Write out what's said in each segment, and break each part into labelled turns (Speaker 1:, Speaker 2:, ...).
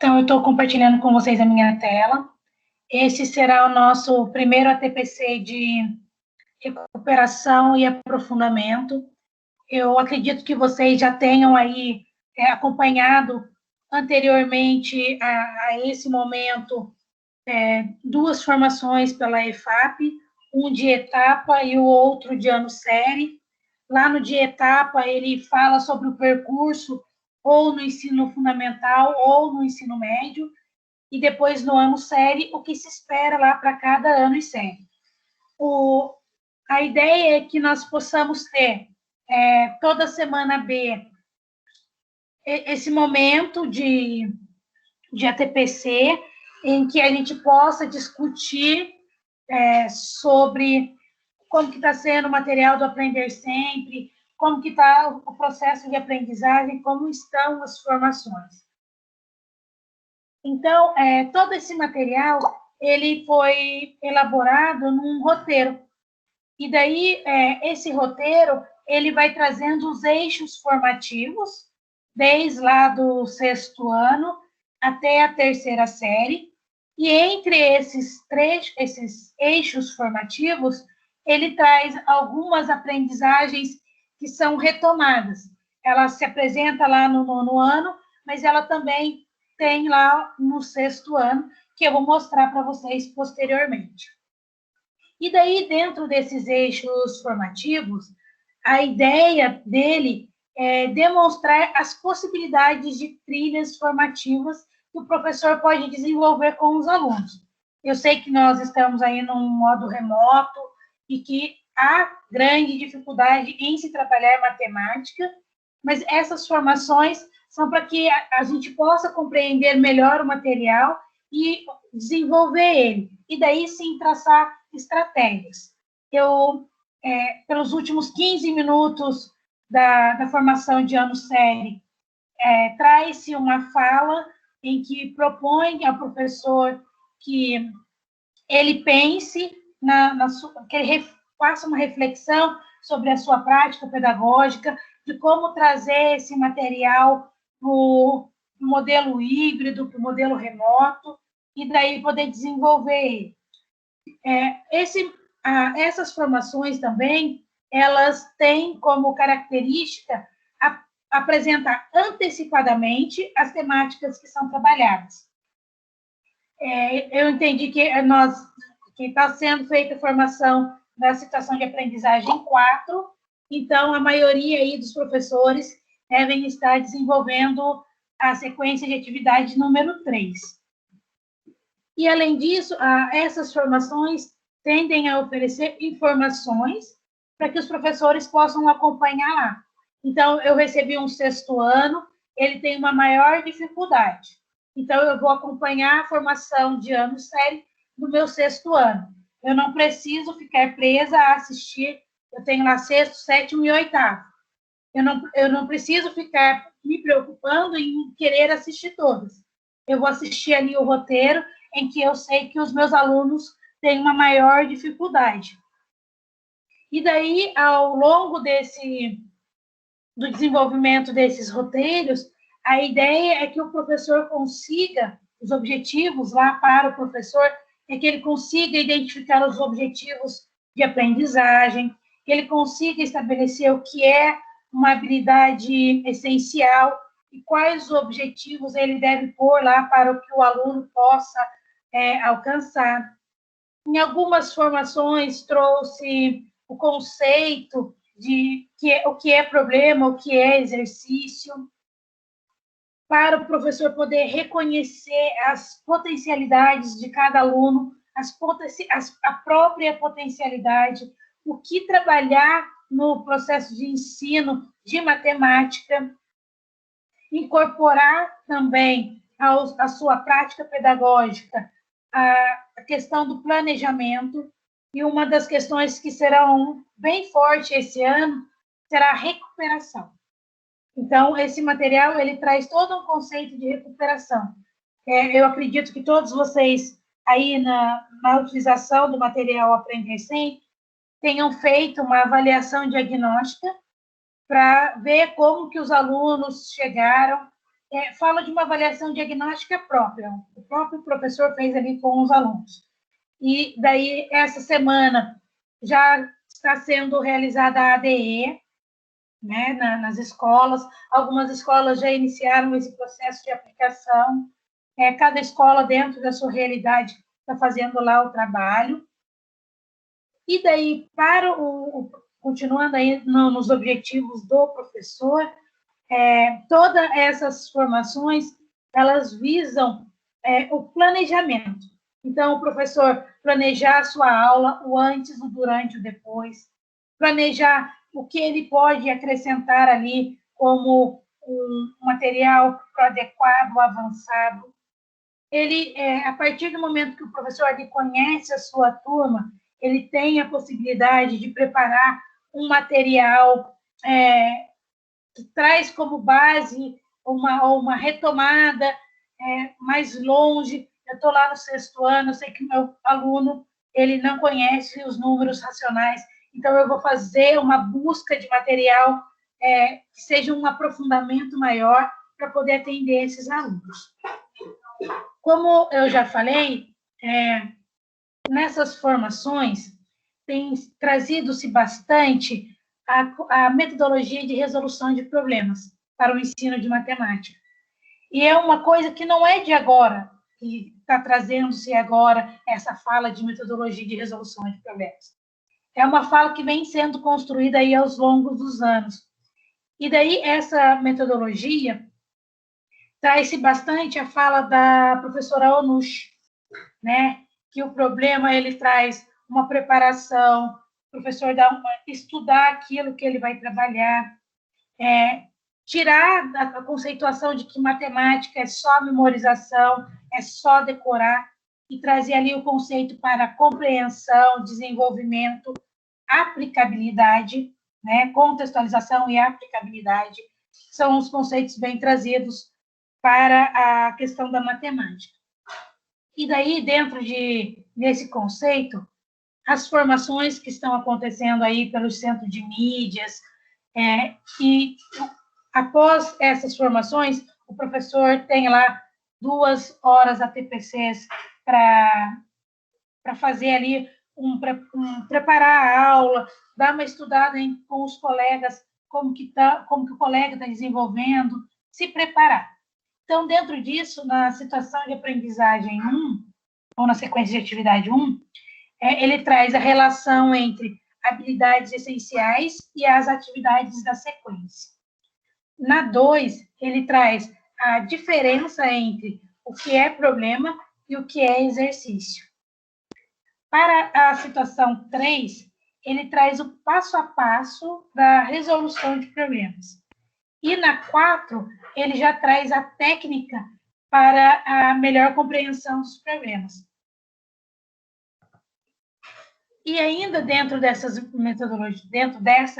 Speaker 1: Então, eu estou compartilhando com vocês a minha tela. Esse será o nosso primeiro ATPC de recuperação e aprofundamento. Eu acredito que vocês já tenham aí acompanhado anteriormente a esse momento duas formações pela EFAP, um de etapa e o outro de ano série. Lá no de etapa, ele fala sobre o percurso ou no ensino fundamental ou no ensino médio, e depois no ano série, o que se espera lá para cada ano e série. A ideia é que nós possamos ter toda semana B esse momento de ATPC, em que a gente possa discutir sobre como que está sendo o material do Aprender Sempre, como que está o processo de aprendizagem, como estão as formações. Então, todo esse material, ele foi elaborado num roteiro. E daí, esse roteiro, ele vai trazendo os eixos formativos, desde lá do 6º ano até a 3ª série, e entre esses eixos formativos, ele traz algumas aprendizagens que são retomadas. Ela se apresenta lá no 9º ano, mas ela também tem lá no 6º ano, que eu vou mostrar para vocês posteriormente. E daí, dentro desses eixos formativos, a ideia dele é demonstrar as possibilidades de trilhas formativas que o professor pode desenvolver com os alunos. Eu sei que nós estamos aí num modo remoto e que há grande dificuldade em se trabalhar matemática, mas essas formações são para que a gente possa compreender melhor o material e desenvolver ele. E daí, sim, traçar estratégias. Pelos últimos 15 minutos da formação de ano série, traz-se uma fala em que propõe ao professor que ele pense, que ele faça uma reflexão sobre a sua prática pedagógica, de como trazer esse material para o modelo híbrido, para o modelo remoto, e daí poder desenvolver ele. Essas formações também, elas têm como característica apresentar antecipadamente as temáticas que são trabalhadas. Eu entendi que está sendo feita a formação da situação de aprendizagem 4, então a maioria aí dos professores devem estar desenvolvendo a sequência de atividade número 3. E, além disso, essas formações tendem a oferecer informações para que os professores possam acompanhar lá. Então, eu recebi um 6º ano, ele tem uma maior dificuldade. Então, eu vou acompanhar a formação de ano série no meu 6º ano. Eu não preciso ficar presa a assistir, eu tenho lá 6º, 7º e 8º. Eu não preciso ficar me preocupando em querer assistir todas. Eu vou assistir ali o roteiro em que eu sei que os meus alunos têm uma maior dificuldade. E daí, ao longo do desenvolvimento desses roteiros, a ideia é que o professor consiga, os objetivos lá para o professor, é que ele consiga identificar os objetivos de aprendizagem, que ele consiga estabelecer o que é uma habilidade essencial e quais objetivos ele deve pôr lá para que o aluno possa alcançar. Em algumas formações, trouxe o conceito de o que é problema, o que é exercício, para o professor poder reconhecer as potencialidades de cada aluno, a própria potencialidade, o que trabalhar no processo de ensino de matemática, incorporar também a sua prática pedagógica a questão do planejamento, e uma das questões que serão bem forte esse ano será a recuperação. Então, esse material, ele traz todo um conceito de recuperação. Eu acredito que todos vocês, aí na utilização do material Aprender Sempre, tenham feito uma avaliação diagnóstica para ver como que os alunos chegaram fala de uma avaliação diagnóstica própria. O próprio professor fez ali com os alunos. E daí, essa semana, já está sendo realizada a ADE, né, nas escolas. Algumas escolas já iniciaram esse processo de aplicação. Cada escola, dentro da sua realidade, está fazendo lá o trabalho. E daí, continuando aí nos objetivos do professor, todas essas formações, elas visam o planejamento. Então, o professor planejar a sua aula, o antes, o durante, o depois, planejar o que ele pode acrescentar ali como um material adequado, avançado. Ele, a partir do momento que o professor ele conhece a sua turma, ele tem a possibilidade de preparar um material que traz como base uma retomada mais longe. Eu estou lá no 6º ano, eu sei que o meu aluno ele não conhece os números racionais, então eu vou fazer uma busca de material que seja um aprofundamento maior para poder atender esses alunos. Como eu já falei, nessas formações tem trazido-se bastante a metodologia de resolução de problemas para o ensino de matemática. E é uma coisa que não é de agora, que está trazendo-se agora essa fala de metodologia de resolução de problemas. É uma fala que vem sendo construída aí aos longos dos anos. E daí essa metodologia traz-se bastante a fala da professora Onush, né? Que o problema ele traz uma preparação, o professor estudar aquilo que ele vai trabalhar, tirar a conceituação de que matemática é só memorização, é só decorar, e trazer ali o conceito para compreensão, desenvolvimento, aplicabilidade, né? Contextualização e aplicabilidade são os conceitos bem trazidos para a questão da matemática. E daí, dentro desse conceito, as formações que estão acontecendo aí pelos centros de mídias, e após essas formações, o professor tem lá 2 horas ATPCs para fazer ali, preparar a aula, dar uma estudada com os colegas, como que o colega está desenvolvendo, se preparar. Então, dentro disso, na situação de aprendizagem 1, ou na sequência de atividade 1, ele traz a relação entre habilidades essenciais e as atividades da sequência. Na 2, ele traz a diferença entre o que é problema e o que é exercício. Para a situação 3, ele traz o passo a passo da resolução de problemas. E na 4, ele já traz a técnica para a melhor compreensão dos problemas. E ainda dentro dessa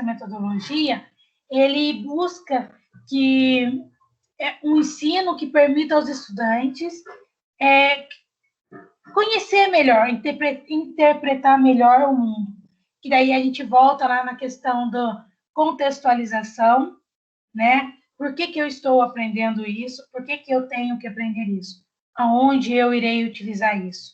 Speaker 1: metodologia, ele busca um ensino que permita aos estudantes conhecer melhor, interpretar melhor o mundo. Que daí a gente volta lá na questão da contextualização, né? Por que eu estou aprendendo isso? Por que eu tenho que aprender isso? Aonde eu irei utilizar isso?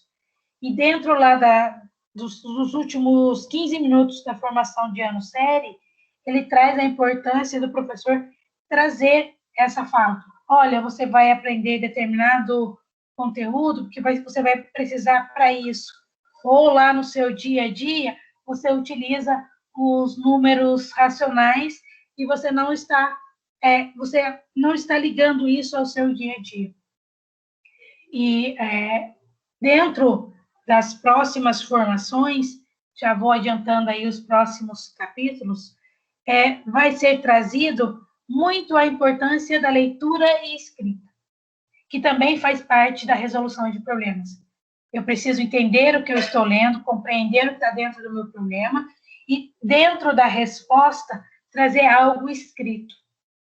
Speaker 1: E dentro lá dos últimos 15 minutos da formação de ano série, ele traz a importância do professor trazer essa fala. Olha, você vai aprender determinado conteúdo, porque você vai precisar para isso. Ou lá no seu dia a dia, você utiliza os números racionais e você não está ligando isso ao seu dia a dia. E dentro das próximas formações, já vou adiantando aí os próximos capítulos, vai ser trazido muito a importância da leitura e escrita, que também faz parte da resolução de problemas. Eu preciso entender o que eu estou lendo, compreender o que está dentro do meu problema e, dentro da resposta, trazer algo escrito,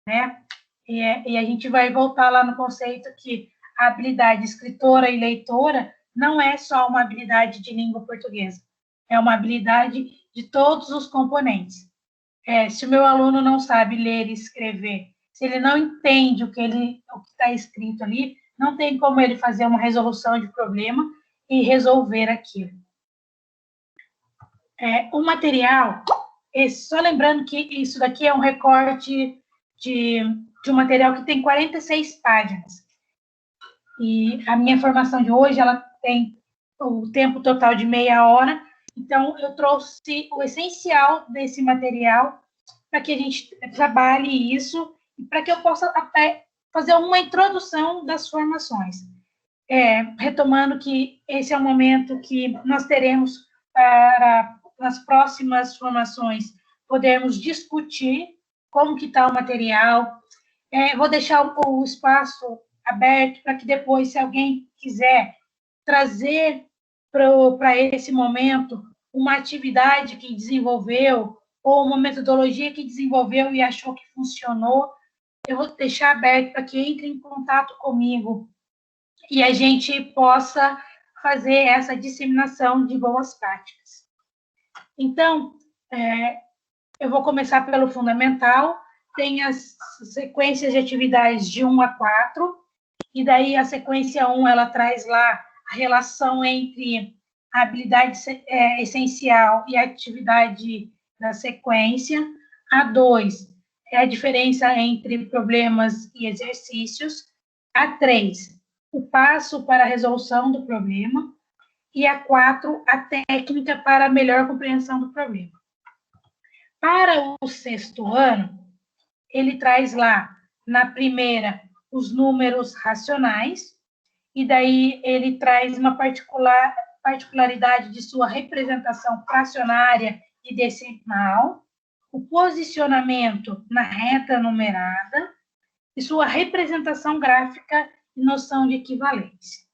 Speaker 1: né? E a gente vai voltar lá no conceito que a habilidade escritora e leitora não é só uma habilidade de língua portuguesa, é uma habilidade de todos os componentes. Se o meu aluno não sabe ler e escrever Se ele não entende o que está escrito ali, não tem como ele fazer uma resolução de problema e resolver aquilo. O material, só lembrando que isso daqui é um recorte de um material que tem 46 páginas. E a minha formação de hoje, ela tem o tempo total de meia hora, então eu trouxe o essencial desse material para que a gente trabalhe isso e para que eu possa até fazer uma introdução das formações. Retomando que esse é o momento que nós teremos para, nas próximas formações, podermos discutir como que está o material. Vou deixar o espaço aberto para que depois, se alguém quiser trazer para esse momento uma atividade que desenvolveu ou uma metodologia que desenvolveu e achou que funcionou, eu vou deixar aberto para que entre em contato comigo e a gente possa fazer essa disseminação de boas práticas. Então, eu vou começar pelo fundamental, tem as sequências de atividades de 1 a 4, e daí a sequência 1, ela traz lá a relação entre a habilidade essencial e a atividade da sequência. A 2 é a diferença entre problemas e exercícios. A 3, o passo para a resolução do problema. E a 4, a técnica para a melhor compreensão do problema. Para o 6º ano, ele traz lá, na primeira, os números racionais, e daí ele traz uma particularidade de sua representação fracionária e decimal, o posicionamento na reta numerada e sua representação gráfica e noção de equivalência.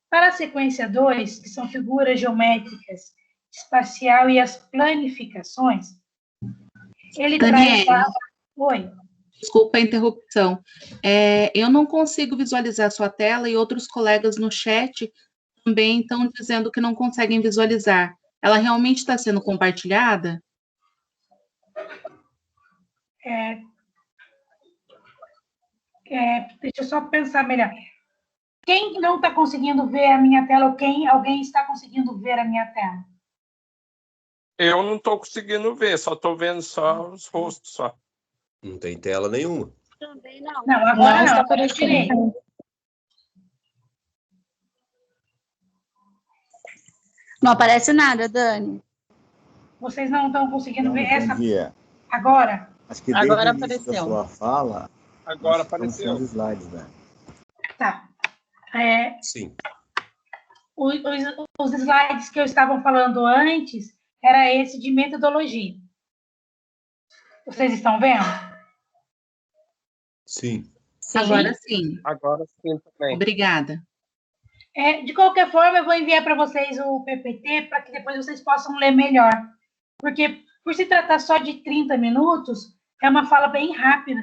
Speaker 1: Para a sequência 2, que são figuras geométricas, espacial e as planificações, ele
Speaker 2: Daniela,
Speaker 1: traz... Oi.
Speaker 2: Desculpa a interrupção. Eu não consigo visualizar sua tela e outros colegas no chat também estão dizendo que não conseguem visualizar. Ela realmente está sendo compartilhada?
Speaker 1: Deixa eu só pensar melhor. Quem não está conseguindo ver a minha tela ou alguém está conseguindo ver a minha tela?
Speaker 3: Eu não estou conseguindo ver, só estou vendo só os rostos só.
Speaker 4: Não tem tela nenhuma.
Speaker 5: Também não.
Speaker 1: Não, agora não.
Speaker 5: Está
Speaker 1: Agora eu tirei.
Speaker 5: Não aparece nada, Dani.
Speaker 1: Vocês não estão conseguindo ver
Speaker 6: Bom
Speaker 1: essa
Speaker 6: dia.
Speaker 1: agora?
Speaker 6: Acho que desde
Speaker 5: Agora
Speaker 6: o início da
Speaker 5: apareceu.
Speaker 6: sua fala,
Speaker 3: Agora
Speaker 6: estão
Speaker 3: apareceu.
Speaker 6: sem os slides, né?
Speaker 1: Tá.
Speaker 4: Sim.
Speaker 1: Os slides que eu estava falando antes era esse de metodologia. Vocês estão vendo?
Speaker 4: Sim.
Speaker 2: Agora sim.
Speaker 3: Agora sim também.
Speaker 2: Obrigada.
Speaker 1: De qualquer forma, eu vou enviar para vocês o PPT para que depois vocês possam ler melhor. Porque, por se tratar só de 30 minutos, é uma fala bem rápida.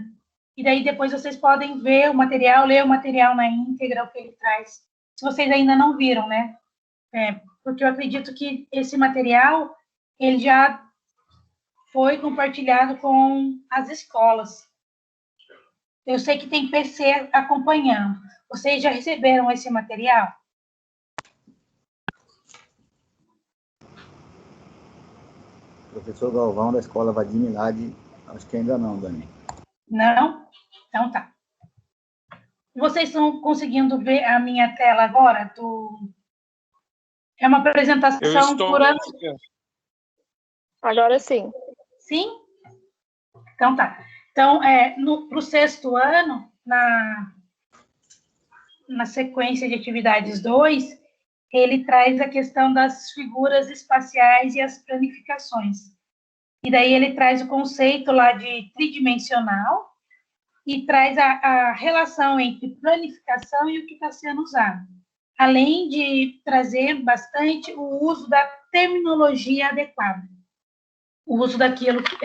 Speaker 1: E daí depois vocês podem ver o material, ler o material na íntegra, o que ele traz. Se vocês ainda não viram, né? Porque eu acredito que esse material, ele já foi compartilhado com as escolas. Eu sei que tem PC acompanhando. Vocês já receberam esse material?
Speaker 6: Professor Galvão, da Escola Vadim Milad, acho que ainda não, Dani.
Speaker 1: Não? Então tá. Vocês estão conseguindo ver a minha tela agora? É uma apresentação
Speaker 3: Eu estou
Speaker 1: por ano.
Speaker 5: Agora sim.
Speaker 1: Sim? Então tá. Então, para o 6º ano, na sequência de atividades 2, ele traz a questão das figuras espaciais e as planificações. E daí ele traz o conceito lá de tridimensional e traz a relação entre planificação e o que está sendo usado. Além de trazer bastante o uso da terminologia adequada. O uso daquilo que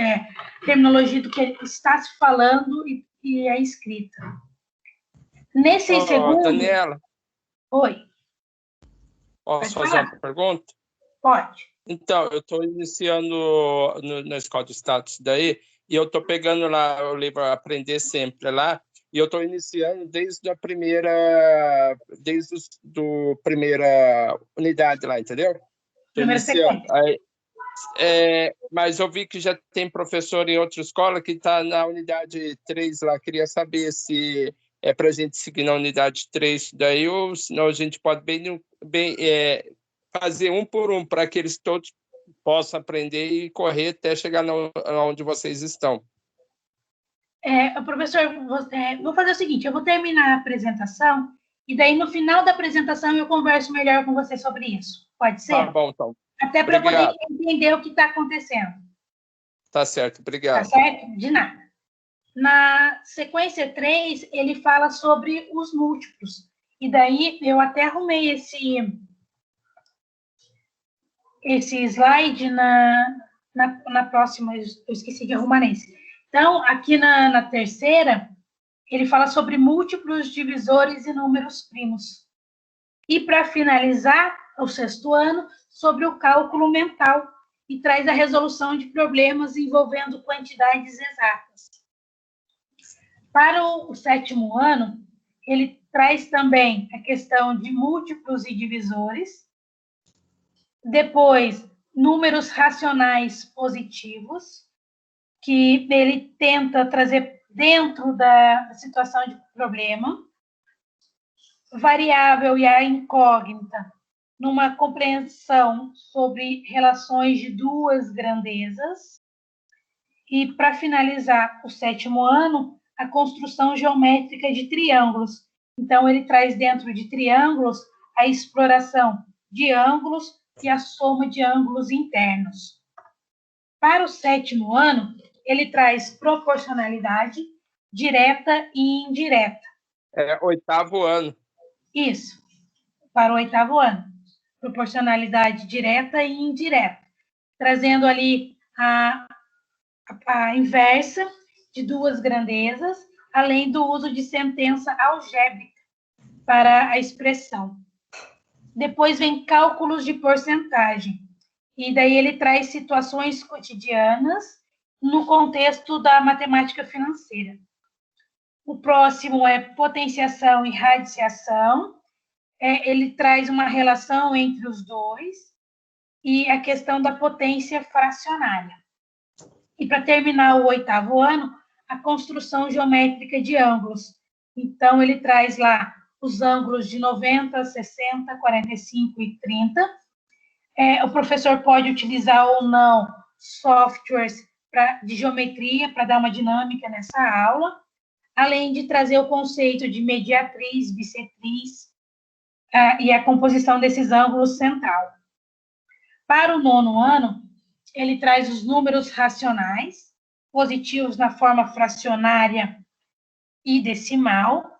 Speaker 1: terminologia do que está se falando e é escrita. Nesse segundo...
Speaker 3: Daniela.
Speaker 1: Oi.
Speaker 3: Posso fazer uma pergunta?
Speaker 1: Pode.
Speaker 3: Então, eu estou iniciando na Escola de Status daí, e eu estou pegando lá o livro Aprender Sempre lá, e eu estou iniciando desde a primeira unidade lá, entendeu? Estou
Speaker 1: Primeira
Speaker 3: iniciando.
Speaker 1: sequência.
Speaker 3: Aí, mas eu vi que já tem professor em outra escola que está na unidade 3 lá. Queria saber se é para a gente seguir na unidade 3 daí, ou senão a gente pode fazer um por um, para que eles todos possam aprender e correr até chegar onde vocês estão.
Speaker 1: Professor, vou fazer o seguinte, eu vou terminar a apresentação e daí no final da apresentação eu converso melhor com você sobre isso. Pode ser?
Speaker 3: Tá bom, então.
Speaker 1: Até para eu poder entender o que está acontecendo.
Speaker 3: Tá certo, obrigado.
Speaker 1: Tá certo? De nada. Na sequência 3, ele fala sobre os múltiplos. E daí eu até arrumei esse slide na próxima, eu esqueci de arrumar nesse. Então, aqui na terceira, ele fala sobre múltiplos, divisores e números primos. E, para finalizar, o 6º ano, sobre o cálculo mental, e traz a resolução de problemas envolvendo quantidades exatas. Para o 7º ano, ele traz também a questão de múltiplos e divisores, depois, números racionais positivos, que ele tenta trazer dentro da situação de problema, variável e a incógnita, numa compreensão sobre relações de duas grandezas, e, para finalizar o 7º ano, a construção geométrica de triângulos. Então, ele traz dentro de triângulos a exploração de ângulos e a soma de ângulos internos. Para o 7º ano, ele traz proporcionalidade direta e indireta.
Speaker 3: 8º ano.
Speaker 1: Isso, para o 8º ano. Proporcionalidade direta e indireta, trazendo ali a inversa de duas grandezas, além do uso de sentença algébrica para a expressão. Depois vem cálculos de porcentagem, e daí ele traz situações cotidianas no contexto da matemática financeira. O próximo é potenciação e radiciação. Ele traz uma relação entre os dois e a questão da potência fracionária. E, para terminar o 8º ano, a construção geométrica de ângulos. Então, ele traz lá os ângulos de 90, 60, 45 e 30. O professor pode utilizar ou não softwares de geometria para dar uma dinâmica nessa aula, além de trazer o conceito de mediatriz, bissetriz e a composição desses ângulos central. Para o 9º ano, ele traz os números racionais, positivos na forma fracionária e decimal.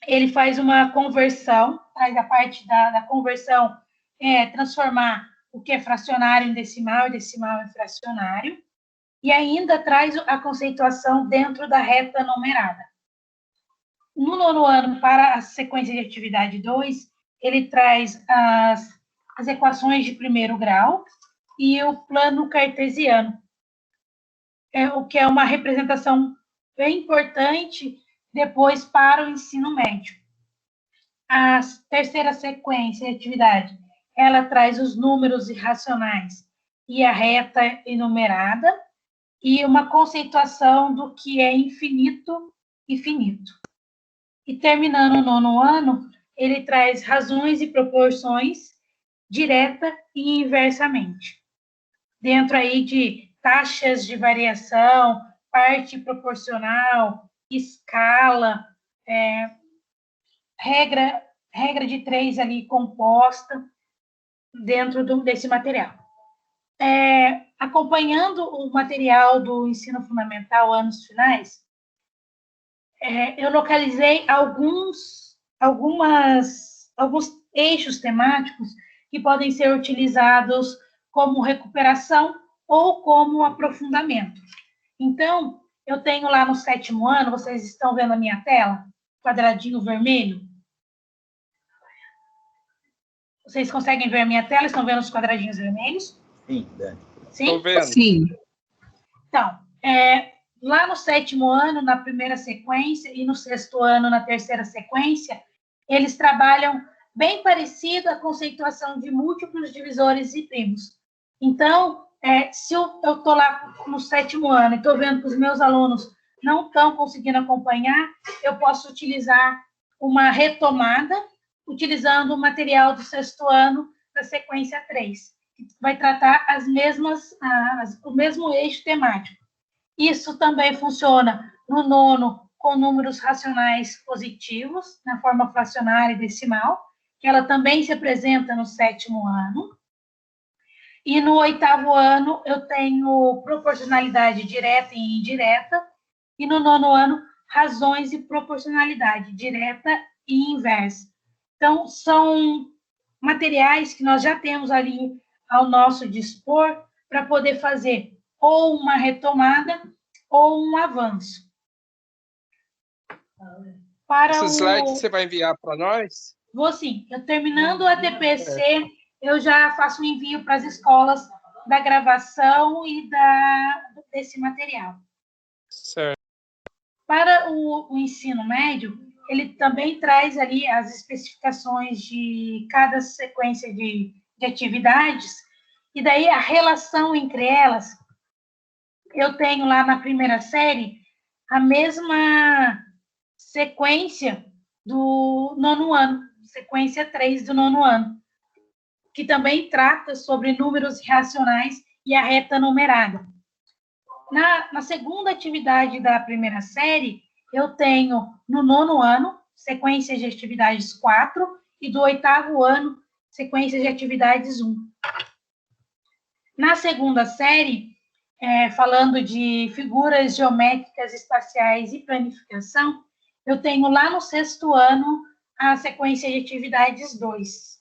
Speaker 1: Ele faz uma conversão, traz a parte da conversão, transformar o que é fracionário em decimal e decimal em fracionário, e ainda traz a conceituação dentro da reta numerada. No 9º ano, para a sequência de atividade 2, ele traz as equações de primeiro grau e o plano cartesiano, o que é uma representação bem importante depois para o ensino médio. A terceira sequência de atividade, ela traz os números irracionais e a reta enumerada, e uma conceituação do que é infinito e finito. E terminando o 9º ano, ele traz razões e proporções direta e inversamente. Dentro aí de taxas de variação, parte proporcional, escala, regra de 3 ali composta dentro desse material. Acompanhando o material do ensino fundamental anos finais, eu localizei alguns eixos temáticos que podem ser utilizados como recuperação ou como aprofundamento. Então, eu tenho lá no 7º ano, vocês estão vendo a minha tela? Quadradinho vermelho. Vocês conseguem ver a minha tela? Estão vendo os quadradinhos vermelhos?
Speaker 6: Sim, Dani.
Speaker 1: Sim?
Speaker 3: Estou vendo.
Speaker 2: Sim.
Speaker 1: Então, Lá no 7º ano, na primeira sequência, e no 6º ano, na terceira sequência, eles trabalham bem parecido a conceituação de múltiplos divisores e primos. Então, se eu estou lá no 7º ano e estou vendo que os meus alunos não estão conseguindo acompanhar, eu posso utilizar uma retomada, utilizando o material do 6º ano da sequência 3, que vai tratar o mesmo eixo temático. Isso também funciona no 9º com números racionais positivos, na forma fracionária e decimal, que ela também se apresenta no 7º ano. E no 8º ano, eu tenho proporcionalidade direta e indireta, e no 9º ano, razões e proporcionalidade direta e inversa. Então, são materiais que nós já temos ali ao nosso dispor para poder fazer ou uma retomada ou um avanço.
Speaker 3: Esse slide você vai enviar para nós?
Speaker 1: Vou sim. Eu terminando o ATPC, eu já faço um envio para as escolas da gravação e desse material.
Speaker 3: Certo.
Speaker 1: Para o ensino médio, ele também traz ali as especificações de cada sequência de atividades, e daí a relação entre elas, eu tenho lá na primeira série a mesma sequência do 9º ano, sequência 3 do 9º ano, que também trata sobre números racionais e a reta numerada. Na segunda atividade da primeira série, eu tenho no 9º ano, sequência de atividades 4, e do 8º ano, sequência de atividades 1. Na segunda série, falando de figuras geométricas espaciais e planificação, eu tenho lá no 6º ano a sequência de atividades 2.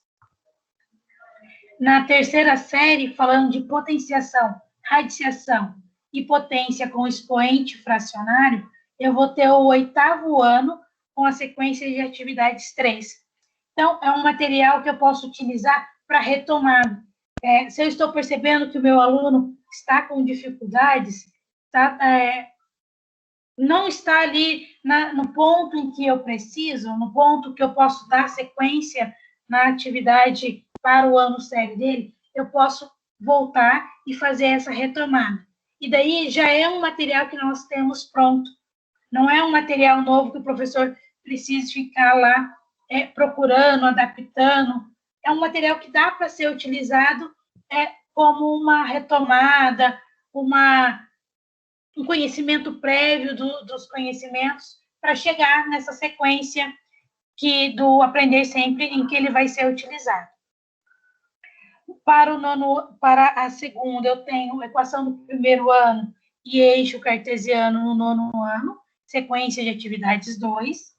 Speaker 1: Na terceira série, falando de potenciação, radiciação e potência com expoente fracionário, eu vou ter o 8º ano com a sequência de atividades 3. Então, é um material que eu posso utilizar para retomada. Se eu estou percebendo que o meu aluno está com dificuldades, não está ali no ponto em que eu preciso, no ponto que eu posso dar sequência na atividade para o ano sério dele, eu posso voltar e fazer essa retomada. E daí já é um material que nós temos pronto. Não é um material novo que o professor precisa ficar lá procurando, adaptando. É um material que dá para ser utilizado como uma retomada, um conhecimento prévio dos conhecimentos para chegar nessa sequência do aprender sempre em que ele vai ser utilizado. Para a segunda, eu tenho equação do primeiro ano e eixo cartesiano no 9º ano, sequência de atividades 2.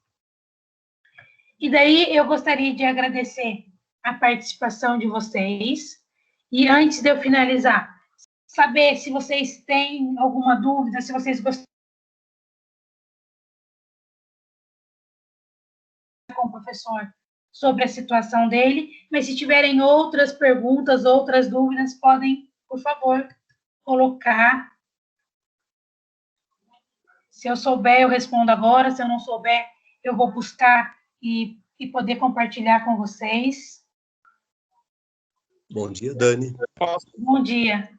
Speaker 1: E daí eu gostaria de agradecer a participação de vocês. E antes de eu finalizar, saber se vocês têm alguma dúvida, se vocês gostam com o professor sobre a situação dele, mas se tiverem outras perguntas, outras dúvidas, podem, por favor, colocar. Se eu souber, eu respondo agora, se eu não souber, eu vou buscar e poder compartilhar com vocês.
Speaker 4: Bom dia, Dani.
Speaker 1: Bom dia.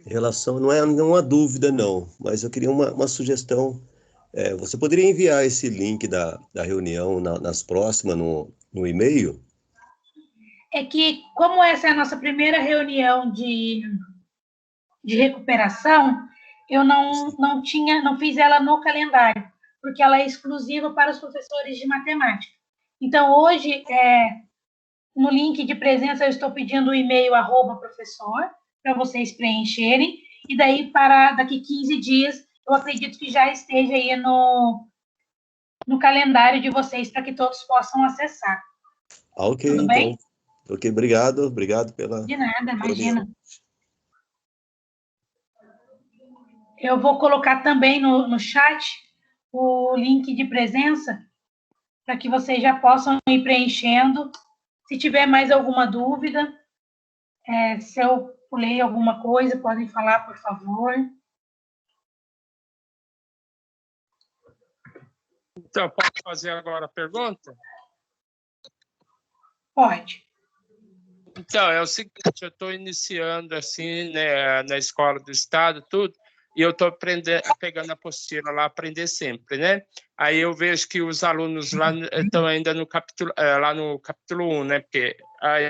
Speaker 4: Em relação, não é nenhuma dúvida, não, mas eu queria uma sugestão. Você poderia enviar esse link da reunião nas próximas no e-mail?
Speaker 1: É que, como essa é a nossa primeira reunião de recuperação, eu não fiz ela no calendário, porque ela é exclusiva para os professores de matemática. Então, hoje, no link de presença, eu estou pedindo o e-mail @professor, para vocês preencherem, e daí, para daqui 15 dias, eu acredito que já esteja aí no calendário de vocês, para que todos possam acessar.
Speaker 4: Ok,
Speaker 1: tudo bem?
Speaker 4: Então. Ok, obrigado pela...
Speaker 1: De nada, imagina. Eu vou colocar também no chat o link de presença, para que vocês já possam ir preenchendo. Se tiver mais alguma dúvida, se eu pulei alguma coisa, podem falar, por favor.
Speaker 3: Então, posso fazer agora a pergunta?
Speaker 1: Pode.
Speaker 3: Então, é o seguinte, eu estou iniciando assim, né, na escola do estado, tudo, e eu estou pegando a apostila lá, aprender sempre, né? Aí eu vejo que os alunos lá estão ainda no capítulo, lá no capítulo 1, né? Porque